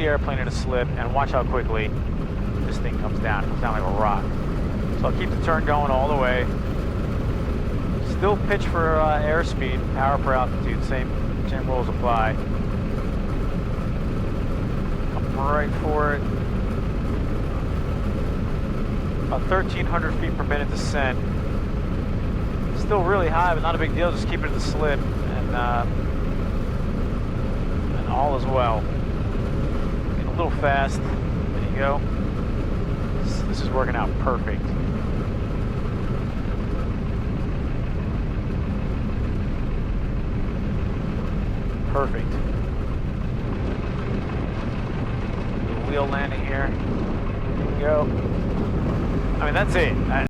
the airplane in a slip, and watch how quickly this thing comes down. It comes down like a rock. So I'll keep the turn going all the way. Still pitch for airspeed, power per altitude, same rules apply. Come right for it. About 1,300 feet per minute descent. Still really high, but not a big deal. Just keep it in the slip, and all is well. Getting a little fast. There you go. This is working out perfect. Perfect. Wheel landing here. There you go. I mean, that's it.